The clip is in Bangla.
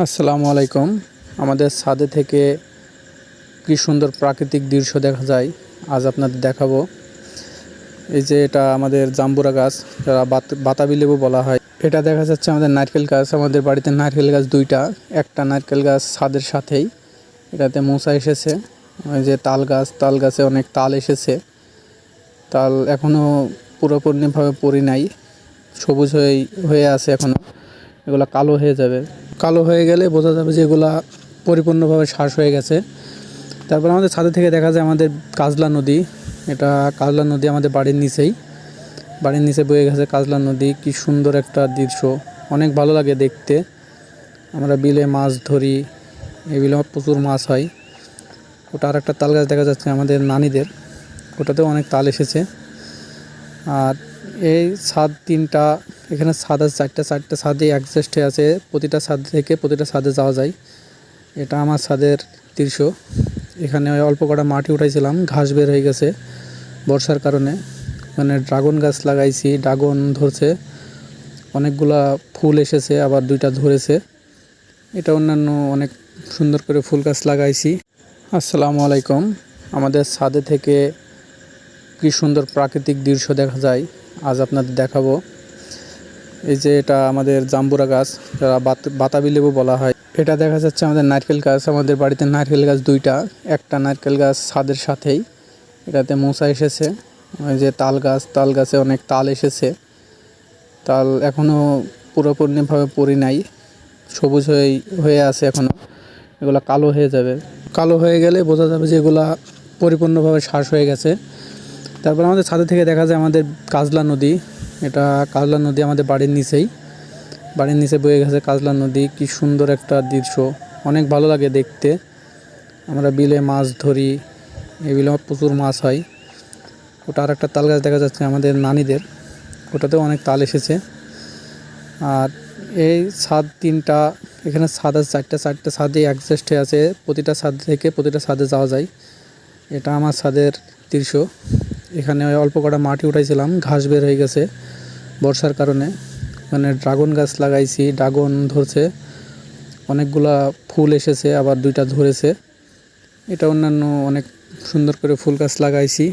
আসসালামু আলাইকুম। আমাদের ছাদে থেকে কি সুন্দর প্রাকৃতিক দৃশ্য দেখা যায় আজ আপনাদের দেখাবো। এই যে এটা আমাদের জাম্বুরা গাছ, যারা বাতাবি লেবু বলা হয়। এটা দেখা যাচ্ছে আমাদের নারকেল গাছ। আমাদের বাড়িতে নারকেল গাছ দুইটা, একটা নারকেল গাছ ছাদের সাথেই, এটাতে মোচা এসেছে। ওই যে তাল গাছে অনেক তাল এসেছে। তাল এখনও পুরোপুরিভাবে পরি নাই, সবুজ হয়ে আছে এখনও। এগুলো কালো হয়ে যাবে, কালো হয়ে গেলে বোঝা যাবে যে এগুলা পরিপূর্ণভাবে শ্বাস হয়ে গেছে। তারপর আমাদের ছাদে থেকে দেখা যায় আমাদের কাজলা নদী। এটা কাজলা নদী আমাদের বাড়ির নিচে বয়ে গেছে কাজলা নদী। কি সুন্দর একটা দৃশ্য, অনেক ভালো লাগে দেখতে। আমরা বিলে মাছ ধরি, এই বিলে প্রচুর মাছ হয়। ওটা আর একটা তাল গাছ দেখা যাচ্ছে আমাদের নানিদের, ওটাতেও অনেক তাল এসেছে। আর এই ছাদ তিনটা, এখানে ছাদ আছে চারটা ছাদে অ্যাডজাস্ট হয়ে আছে। প্রতিটা ছাদ থেকে প্রতিটা ছাদে যাওয়া যায়। এটা আমার ছাদের দৃশ্য। এখানে অল্প কটা মাটি উঠাইছিলাম, ঘাস বের হয়ে গেছে বর্ষার কারণে। মানে ড্রাগন গাছ লাগাইছি, ড্রাগন ধরছে, অনেকগুলা ফুল এসেছে, আবার দুইটা ধরেছে। এটা অন্যান্য অনেক সুন্দর করে ফুল গাছ লাগাইছি। আসসালামু আলাইকুম। আমাদের ছাদে থেকে কি সুন্দর প্রাকৃতিক দৃশ্য দেখা যায় আজ আপনাদের দেখাবো। এই যে এটা আমাদের জাম্বুরা গাছ, যারা বাতাবি লেবু বলা হয়। এটা দেখা যাচ্ছে আমাদের নারকেল গাছ। আমাদের বাড়িতে নারকেল গাছ দুইটা, একটা নারকেল গাছ ছাদের সাথেই, এটাতে মোচা এসেছে। ওই যে তাল গাছে অনেক তাল এসেছে। তাল এখনও পুরোপুরিভাবে পরি নাই, সবুজ হয়ে আছে এখনও। এগুলো কালো হয়ে যাবে, কালো হয়ে গেলে বোঝা যাবে যে এগুলা পরিপূর্ণভাবে শ্বাস হয়ে গেছে। তারপর আমাদের ছাদে থেকে দেখা যায় আমাদের কাজলা নদী। এটা কাজলা নদী আমাদের বাড়ির নিচে বয়ে গেছে কাজলা নদী। কি সুন্দর একটা দৃশ্য, অনেক ভালো লাগে দেখতে। আমরা বিলে মাছ ধরি, এই বিলে প্রচুর মাছ হয়। ওটা আর একটা তাল গাছ দেখা যাচ্ছে আমাদের নানিদের, ওটাতেও অনেক তাল এসেছে। আর এই ছাদ তিনটা, এখানে ছাদ আছে চারটা ছাদে অ্যাডজাস্ট হয়ে আছে। প্রতিটা ছাদ থেকে প্রতিটা ছাদে যাওয়া যায়। এটা আমার ছাদের দৃশ্য। এখানে অল্প কটা মাটি উঠাইছিলাম, ঘাস বের হয়ে গেছে বর্ষার কারণে। মানে ড্রাগন গাছ লাগাইছি, ড্রাগন ধরছে, অনেকগুলা ফুল এসেছে, আবার দুইটা ধরেছে। এটা অন্যান্য অনেক সুন্দর করে ফুল গাছ লাগাইছি।